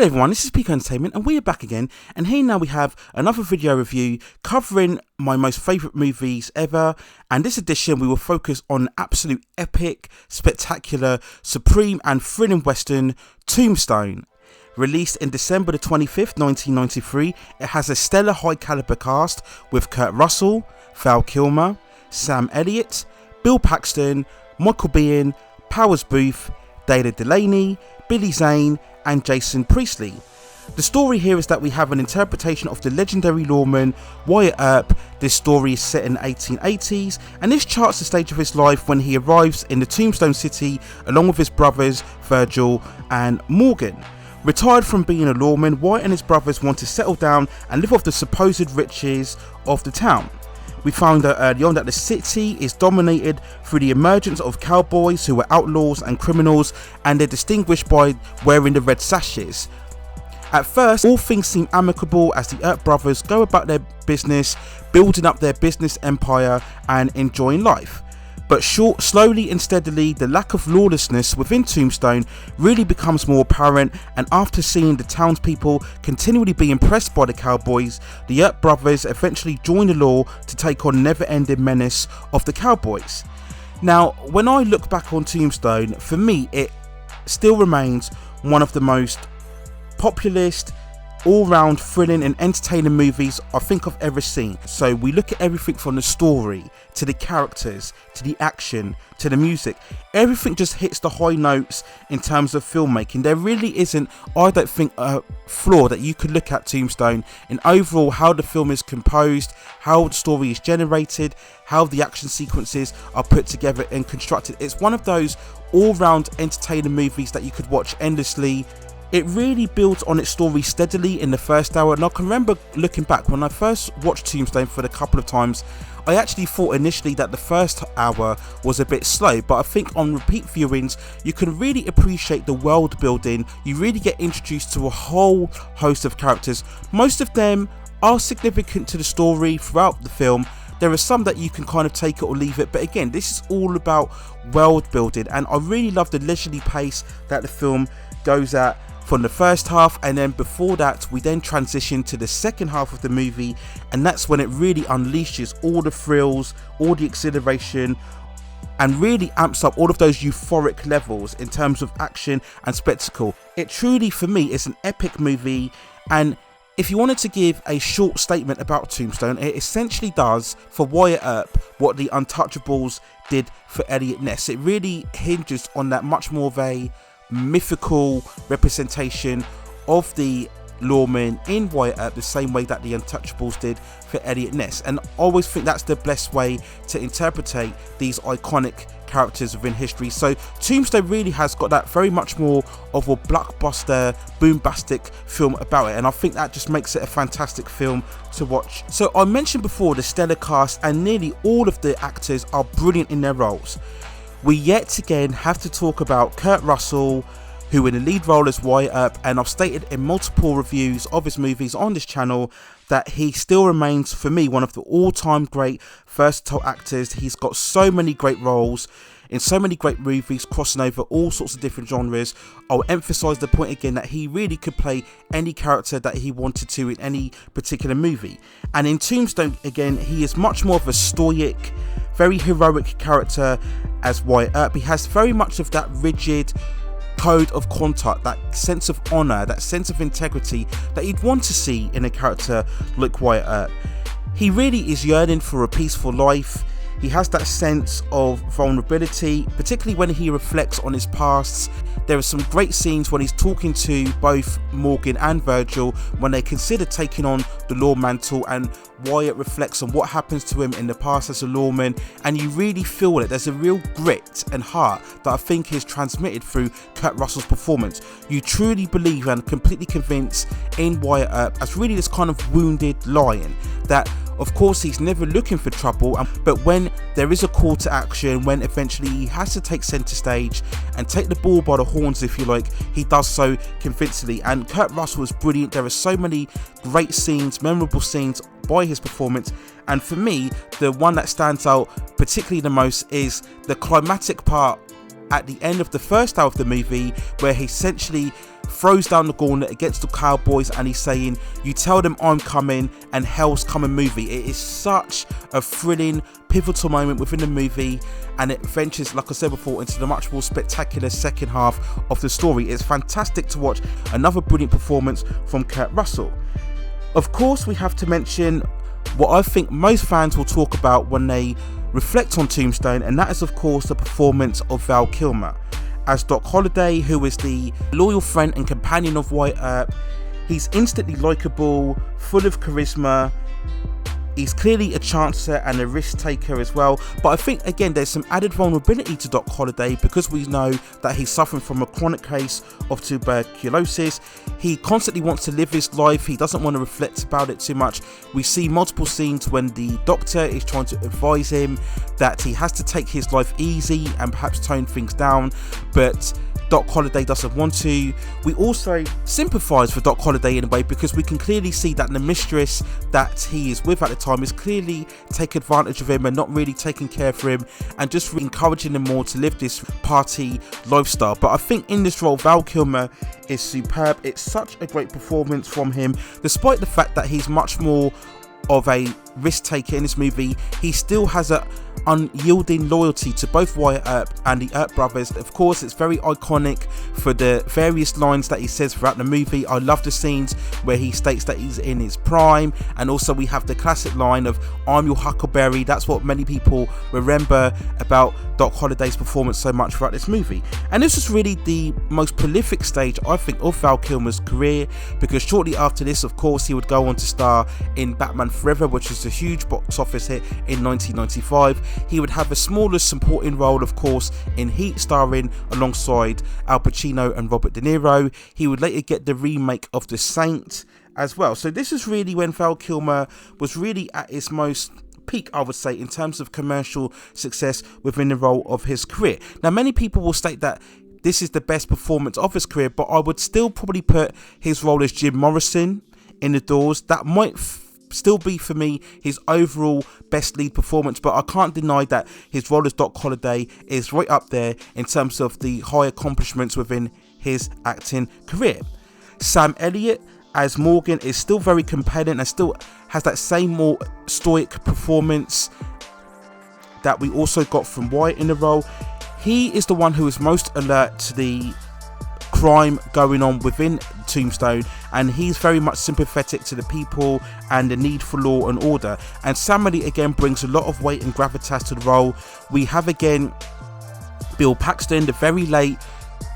Hello everyone, this is Peak Entertainment and we are back again, and here now we have another video review covering my most favourite movies ever, and this edition we will focus on absolute epic, spectacular, supreme and thrilling western Tombstone. Released in December the 25th, 1993, it has a stellar high caliber cast with Kurt Russell, Val Kilmer, Sam Elliott, Bill Paxton, Michael Biehn, Powers Booth, Delaney, Billy Zane and Jason Priestley. The story here is that we have an interpretation of the legendary lawman Wyatt Earp. This story is set in the 1880s and this charts the stage of his life when he arrives in the Tombstone city along with his brothers Virgil and Morgan. Retired from being a lawman, Wyatt and his brothers want to settle down and live off the supposed riches of the town. We found out early on that the city is dominated through the emergence of cowboys who are outlaws and criminals, and they're distinguished by wearing the red sashes. At first, all things seem amicable as the Earp brothers go about their business, building up their business empire and enjoying life. But slowly and steadily, the lack of lawlessness within Tombstone really becomes more apparent, and after seeing the townspeople continually be impressed by the cowboys, the Earp brothers eventually join the law to take on the never-ending menace of the cowboys. Now, when I look back on Tombstone, for me it still remains one of the most populist, all-round thrilling and entertaining movies I think I've ever seen. So we look at everything from the story to the characters to the action to the music. Everything just hits the high notes in terms of filmmaking. There really isn't, I don't think, a flaw that you could look at Tombstone in overall how the film is composed, how the story is generated, how the action sequences are put together and constructed. It's one of those all-round entertaining movies that you could watch endlessly. It really builds on its story steadily in the first hour, and I can remember looking back when I first watched Tombstone for a couple of times, I actually thought initially that the first hour was a bit slow, but I think on repeat viewings you can really appreciate the world building. You really get introduced to a whole host of characters. Most of them are significant to the story throughout the film. There are some that you can kind of take it or leave it, but again, this is all about world building, and I really love the leisurely pace that the film goes at from the first half, and then before that we then transition to the second half of the movie, and that's when it really unleashes all the thrills, all the exhilaration, and really amps up all of those euphoric levels in terms of action and spectacle. It truly, for me, is an epic movie, and if you wanted to give a short statement about Tombstone, it essentially does for Wyatt Earp what the Untouchables did for Eliot Ness. It really hinges on that much more of a mythical representation of the lawman in Wyatt Earp, the same way that the Untouchables did for Eliot Ness, and I always think that's the best way to interpret these iconic characters within history. So Tombstone really has got that very much more of a blockbuster, boombastic film about it, and I think that just makes it a fantastic film to watch. So I mentioned before the stellar cast, and nearly all of the actors are brilliant in their roles. We yet again have to talk about Kurt Russell, who in the lead role as Wyatt Earp, and I've stated in multiple reviews of his movies on this channel that he still remains for me one of the all-time great versatile actors. He's got so many great roles in so many great movies, crossing over all sorts of different genres. I'll emphasise the point again that he really could play any character that he wanted to in any particular movie. And in Tombstone, again, he is much more of a stoic, very heroic character as Wyatt Earp. He has very much of that rigid code of conduct, that sense of honour, that sense of integrity that you'd want to see in a character like Wyatt Earp. He really is yearning for a peaceful life. He has that sense of vulnerability, particularly when he reflects on his past. There are some great scenes when he's talking to both Morgan and Virgil when they consider taking on the law mantle, and Wyatt reflects on what happens to him in the past as a lawman, and you really feel it. There's a real grit and heart that I think is transmitted through Kurt Russell's performance. You truly believe and completely convinced in Wyatt Earp as really this kind of wounded lion that, of course, he's never looking for trouble, but when there is a call to action, when eventually he has to take centre stage and take the ball by the horns, if you like, he does so convincingly. And Kurt Russell is brilliant. There are so many great scenes, memorable scenes by his performance, and for me, the one that stands out particularly the most is the climatic part at the end of the first hour of the movie, where he essentially throws down the gauntlet against the Cowboys, and he's saying, "You tell them I'm coming and hell's coming" movie. It is such a thrilling, pivotal moment within the movie, and it ventures, like I said before, into the much more spectacular second half of the story. It's fantastic to watch. Another brilliant performance from Kurt Russell. Of course, we have to mention what I think most fans will talk about when they reflect on Tombstone, and that is of course the performance of Val Kilmer as Doc Holliday, who is the loyal friend and companion of Wyatt Earp. He's instantly likeable, full of charisma. He's clearly a chancer and a risk taker as well, but I think again there's some added vulnerability to Doc Holliday because we know that he's suffering from a chronic case of tuberculosis. He constantly wants to live his life, he doesn't want to reflect about it too much. We see multiple scenes when the doctor is trying to advise him that he has to take his life easy and perhaps tone things down, but Doc Holliday doesn't want to. We also sympathise for Doc Holliday in a way because we can clearly see that the mistress that he is with at the time is clearly taking advantage of him and not really taking care of him and just encouraging him more to live this party lifestyle. But I think in this role, Val Kilmer is superb. It's such a great performance from him, despite the fact that he's much more of a risk taker in this movie. He still has a unyielding loyalty to both Wyatt Earp and the Earp brothers. Of course, it's very iconic for the various lines that he says throughout the movie. I love the scenes where he states that he's in his prime, and also we have the classic line of "I'm your huckleberry." That's what many people remember about Doc Holliday's performance so much throughout this movie. And this is really the most prolific stage, I think, of Val Kilmer's career, because shortly after this, of course, he would go on to star in Batman Forever, which is a huge box office hit in 1995. He would have a smaller supporting role, of course, in Heat, starring alongside Al Pacino and Robert De Niro. He would later get the remake of The Saint as well. So this is really when Val Kilmer was really at his most peak, I would say, in terms of commercial success within the role of his career. Now, many people will state that this is the best performance of his career, but I would still probably put his role as Jim Morrison in The Doors. That might still be for me his overall best lead performance, but I can't deny that his role as Doc Holliday is right up there in terms of the high accomplishments within his acting career. Sam Elliott as Morgan is still very compelling and still has that same more stoic performance that we also got from Wyatt in the role. He is the one who is most alert to the crime going on within Tombstone, and he's very much sympathetic to the people and the need for law and order. And Sam Elliott again brings a lot of weight and gravitas to the role. We have again Bill Paxton, the very late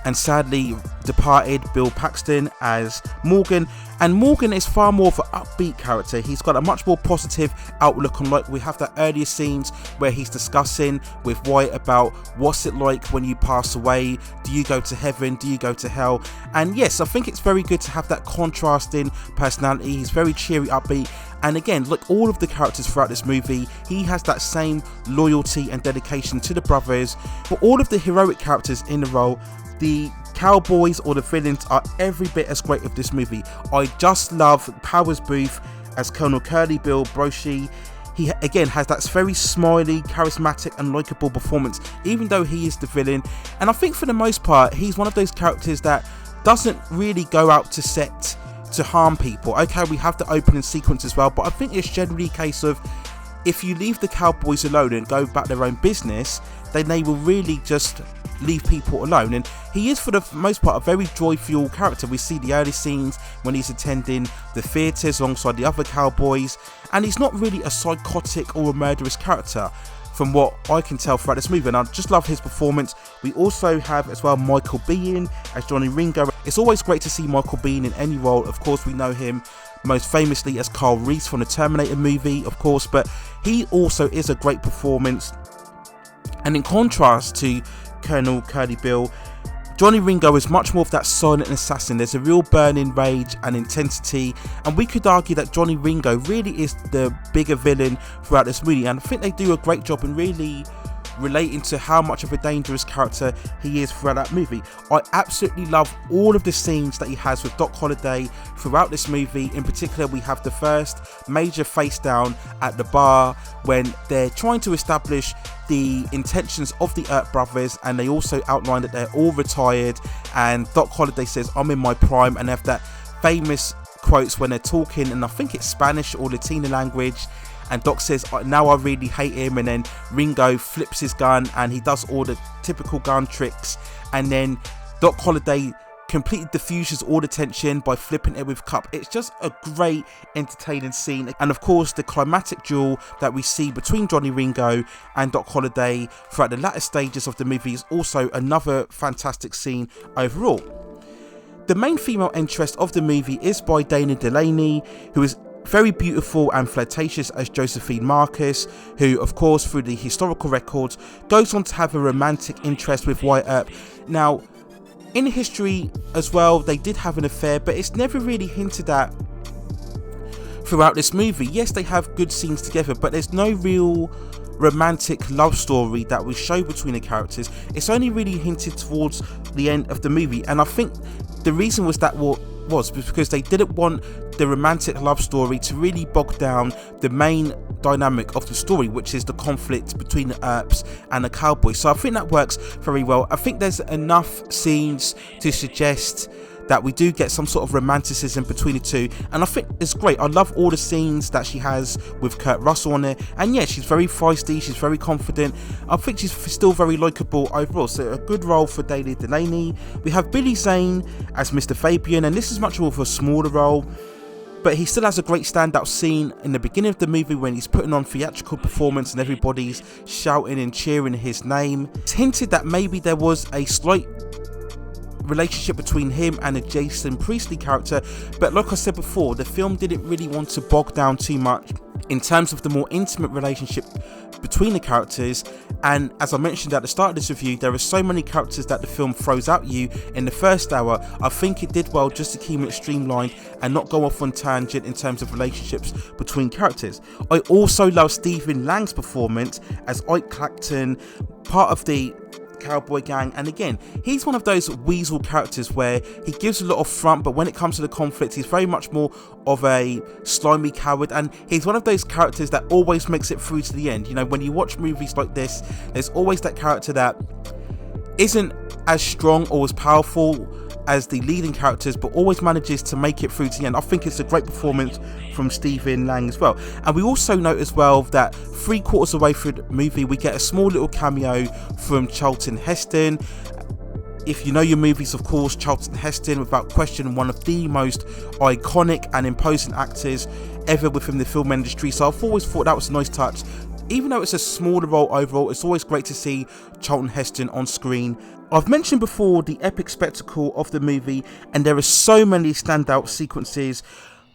and sadly departed Bill Paxton as Morgan, and Morgan is far more of an upbeat character. He's got a much more positive outlook on life. We have the earlier scenes where he's discussing with Wyatt about what's it like when you pass away, do you go to heaven, do you go to hell? And yes, I think it's very good to have that contrasting personality. He's very cheery, upbeat, and again, like all of the characters throughout this movie, he has that same loyalty and dedication to the brothers. For all of the heroic characters in the role, the Cowboys or the villains are every bit as great of this movie. I just love Powers Booth as Colonel Curly Bill Brochy. He again has that very smiley, charismatic and likeable performance, even though he is the villain. And I think for the most part, he's one of those characters that doesn't really go out to set to harm people. Okay, we have the opening sequence as well, but I think it's generally a case of if you leave the Cowboys alone and go about their own business, then they will really just leave people alone. And he is for the most part a very joyful character. We see the early scenes when he's attending the theatres alongside the other Cowboys, and he's not really a psychotic or a murderous character from what I can tell throughout this movie, and I just love his performance. We also have as well Michael Biehn as Johnny Ringo. It's always great to see Michael Biehn in any role. Of course, we know him most famously as Carl Reese from the Terminator movie, of course, but he also is a great performance. And in contrast to Colonel Curly Bill, Johnny Ringo is much more of that silent assassin. There's a real burning rage and intensity, and we could argue that Johnny Ringo really is the bigger villain throughout this movie, and I think they do a great job in really relating to how much of a dangerous character he is throughout that movie. I absolutely love all of the scenes that he has with Doc Holliday throughout this movie. In particular, we have the first major face down at the bar when they're trying to establish the intentions of the Earp brothers, and they also outline that they're all retired, and Doc Holliday says, I'm in my prime, and they have that famous quotes when they're talking, and I think it's Spanish or Latino language, and Doc says, now I really hate him, and then Ringo flips his gun and he does all the typical gun tricks, and then Doc Holliday completely diffuses all the tension by flipping it with cup. It's just a great entertaining scene, and of course the climatic duel that we see between Johnny Ringo and Doc Holliday throughout the latter stages of the movie is also another fantastic scene overall. The main female interest of the movie is by Dana Delaney, who is very beautiful and flirtatious as Josephine Marcus, who of course through the historical records goes on to have a romantic interest with Wyatt Earp. Now in history as well, they did have an affair, but it's never really hinted at throughout this movie. Yes, they have good scenes together, but there's no real romantic love story that we show between the characters. It's only really hinted towards the end of the movie, and I think the reason was because they didn't want the romantic love story to really bog down the main dynamic of the story, which is the conflict between the Earps and the Cowboys. So I think that works very well. I think there's enough scenes to suggest that we do get some sort of romanticism between the two, and I think it's great. I love all the scenes that she has with Kurt Russell on it, and yeah, she's very feisty, she's very confident. I think she's still very likeable overall, so a good role for Dana Delaney. We have Billy Zane as Mr. Fabian, and this is much more of a smaller role, but he still has a great standout scene in the beginning of the movie when he's putting on theatrical performance and everybody's shouting and cheering his name. It's hinted that maybe there was a slight relationship between him and a Jason Priestley character, but like I said before, the film didn't really want to bog down too much in terms of the more intimate relationship between the characters. And as I mentioned at the start of this review, there are so many characters that the film throws at you in the first hour. I think it did well just to keep it streamlined and not go off on tangent in terms of relationships between characters. I also love Stephen Lang's performance as Ike Clacton, part of the Cowboy gang, and again, he's one of those weasel characters where he gives a lot of front, but when it comes to the conflict, he's very much more of a slimy coward, and he's one of those characters that always makes it through to the end. You know, when you watch movies like this, there's always that character that isn't as strong or as powerful as the leading characters, but always manages to make it through to the end. I think it's a great performance from Stephen Lang as well. And we also note as well that 3/4 away through the movie, we get a small little cameo from Charlton Heston. If you know your movies, of course, Charlton Heston, without question, one of the most iconic and imposing actors ever within the film industry. So I've always thought that was a nice touch. Even though it's a smaller role overall, it's always great to see Charlton Heston on screen. I've mentioned before the epic spectacle of the movie, and there are so many standout sequences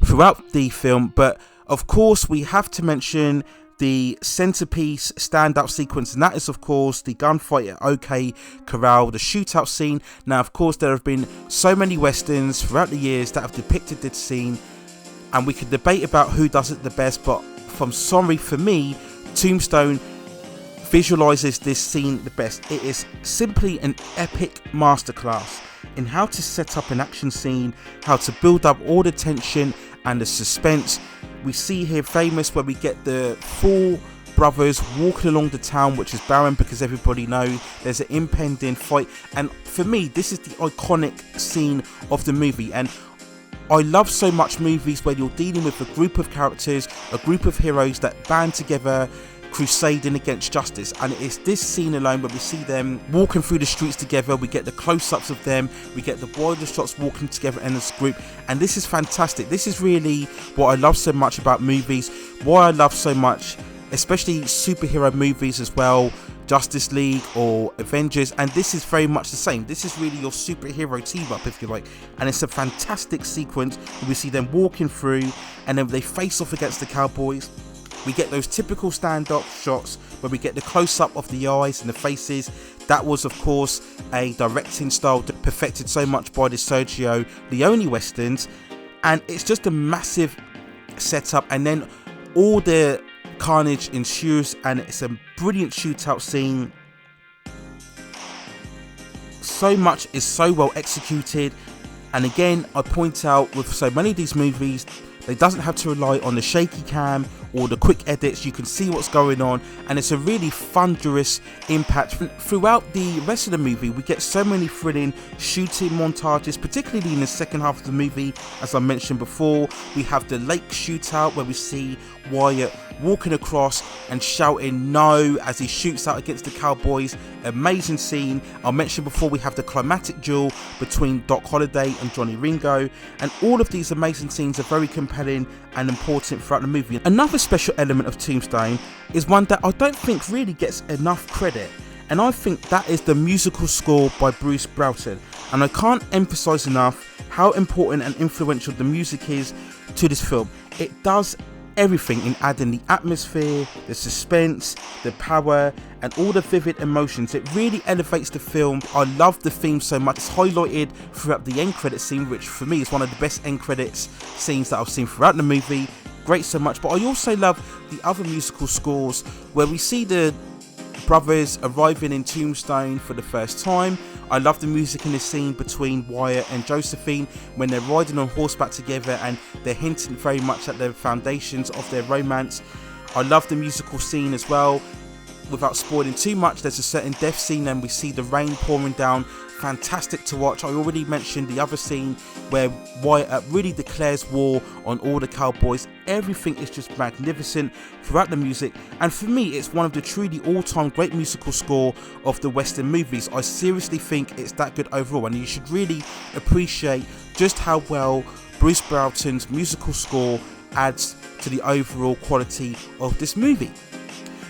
throughout the film, but of course we have to mention the centerpiece standout sequence, and that is of course the gunfight at OK Corral, the shootout scene. Now of course there have been so many westerns throughout the years that have depicted this scene, and we could debate about who does it the best, but for me, Tombstone visualizes this scene the best. It is simply an epic masterclass in how to set up an action scene, how to build up all the tension and the suspense. We see here famous where we get the four brothers walking along the town, which is barren because everybody knows there's an impending fight, and for me this is the iconic scene of the movie. And I love so much movies where you're dealing with a group of characters, a group of heroes that band together, crusading against justice, and it's this scene alone where we see them walking through the streets together. We get the close-ups of them, we get the wider shots walking together in this group, and this is fantastic. This is really what I love so much about movies, why I love so much, especially superhero movies as well, Justice League or Avengers, and this is very much the same. This is really your superhero team up, if you like, and it's a fantastic sequence where we see them walking through and then they face off against the Cowboys. We get those typical stand-up shots where we get the close-up of the eyes and the faces. That was of course a directing style perfected so much by the Sergio Leone westerns, and it's just a massive setup, and then all the carnage ensues, and it's a brilliant shootout scene. So much is so well executed, and again I point out with so many of these movies, It doesn't have to rely on the shaky cam or the quick edits. You can see what's going on, and it's a really thunderous impact. Throughout the rest of the movie, we get so many thrilling shooting montages, particularly in the second half of the movie. As I mentioned before, we have the lake shootout where we see Wyatt walking across and shouting no as he shoots out against the Cowboys. Amazing scene. I mentioned before, we have the climatic duel between Doc Holliday and Johnny Ringo, and all of these amazing scenes are very compelling and important throughout the movie. Another special element of Tombstone is one that I don't think really gets enough credit, and I think that is the musical score by Bruce Broughton. And I can't emphasize enough how important and influential the music is to this film. It does everything in adding the atmosphere, the suspense, the power, and all the vivid emotions. It really elevates the film. I love the theme so much. It's highlighted throughout the end credit scene, which for me is one of the best end credits scenes that I've seen throughout the movie. Great so much. But I also love the other musical scores where we see the brothers arriving in Tombstone for the first time. I love the music in the scene between Wyatt and Josephine when they're riding on horseback together, and they're hinting very much at the foundations of their romance. I love the musical scene as well. Without spoiling too much, there's a certain death scene and we see the rain pouring down. Fantastic to watch. I already mentioned the other scene where Wyatt really declares war on all the Cowboys. Everything is just magnificent throughout the music, and for me it's one of the truly all-time great musical score of the Western movies. I seriously think it's that good overall, and you should really appreciate just how well Bruce Broughton's musical score adds to the overall quality of this movie.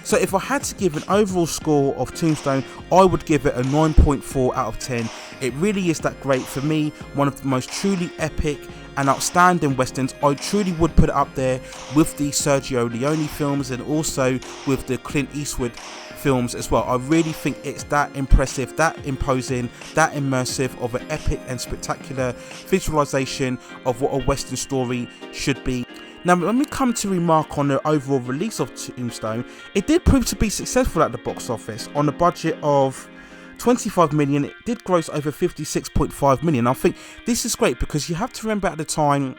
So if I had to give an overall score of Tombstone, I would give it a 9.4 out of 10. It really is that great. For me, one of the most truly epic and outstanding westerns. I truly would put it up there with the Sergio Leone films and also with the Clint Eastwood films as well. I really think it's that impressive, that imposing, that immersive of an epic and spectacular visualization of what a western story should be. Now, when we come to remark on the overall release of Tombstone, it did prove to be successful at the box office. On a budget of 25 million, it did gross over 56.5 million. I think this is great because you have to remember at the time,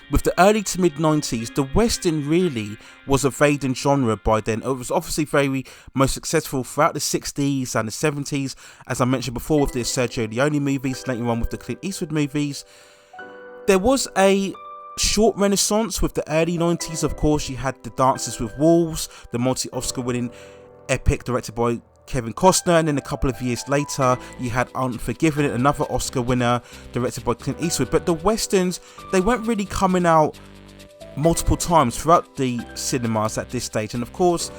with the early to mid 90s, the Western really was a fading genre by then. It was obviously very most successful throughout the 60s and the 70s, as I mentioned before, with the Sergio Leone movies, later on with the Clint Eastwood movies. There was a short renaissance with the early 90s. Of course, you had the Dances with Wolves, the multi-Oscar winning epic directed by Kevin Costner, and then a couple of years later you had Unforgiven, another Oscar winner directed by Clint Eastwood. But the westerns, they weren't really coming out multiple times throughout the cinemas at this stage, and of course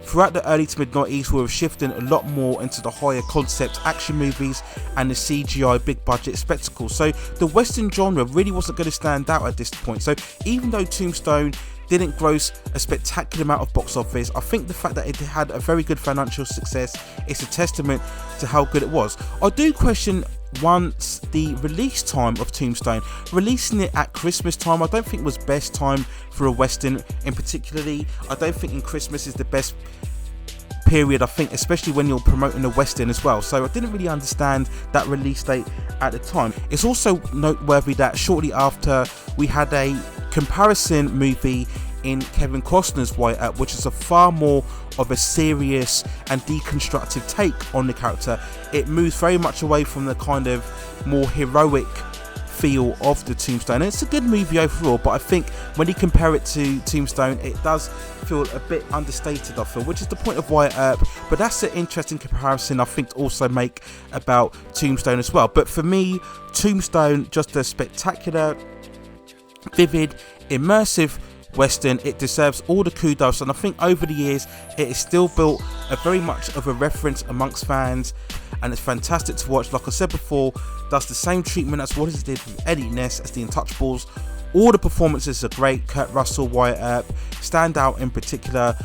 throughout the early to mid 90s we were shifting a lot more into the higher concept action movies and the CGI big budget spectacles. So the western genre really wasn't going to stand out at this point. So even though Tombstone didn't gross a spectacular amount of box office, I think the fact that it had a very good financial success is a testament to how good it was. I do question once the release time of Tombstone. Releasing it at Christmas time I don't think was best time for a western. In particularly, I don't think in Christmas is the best period, I think, especially when you're promoting a western as well. So I didn't really understand that release date at the time. It's also noteworthy that shortly after we had a comparison movie in Kevin Costner's Wyatt Earp, which is a far more of a serious and deconstructive take on the character. It moves very much away from the kind of more heroic feel of the Tombstone, and it's a good movie overall, but I think when you compare it to Tombstone, it does feel a bit understated, I feel, which is the point of Wyatt Earp. But that's an interesting comparison I think to also make about Tombstone as well. But for me, Tombstone, just a spectacular, vivid, immersive western. It deserves all the kudos, and I think over the years it has still built a very much of a reference amongst fans, and it's fantastic to watch. Like I said before, does the same treatment as what it did with Eddie Ness as the Untouchables. All the performances are great. Kurt Russell, Wyatt Earp stand out in particular.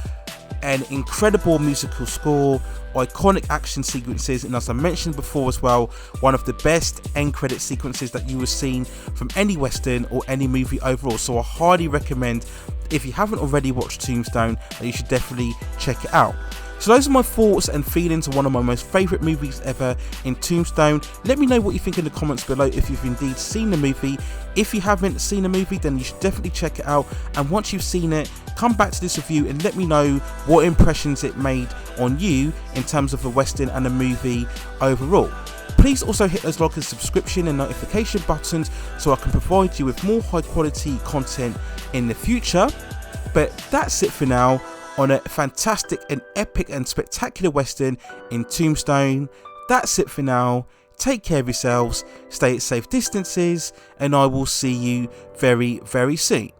An incredible musical score, iconic action sequences, and as I mentioned before as well, one of the best end credit sequences that you have seen from any Western or any movie overall. So I highly recommend, if you haven't already watched Tombstone, that you should definitely check it out. So those are my thoughts and feelings on one of my most favourite movies ever in Tombstone. Let me know what you think in the comments below if you've indeed seen the movie. If you haven't seen the movie, then you should definitely check it out, and once you've seen it, come back to this review and let me know what impressions it made on you in terms of the Western and the movie overall. Please also hit those like and subscription and notification buttons so I can provide you with more high quality content in the future. But that's it for now on a fantastic and epic and spectacular Western in Tombstone. That's it for now. Take care of yourselves, stay at safe distances, and I will see you very, very soon.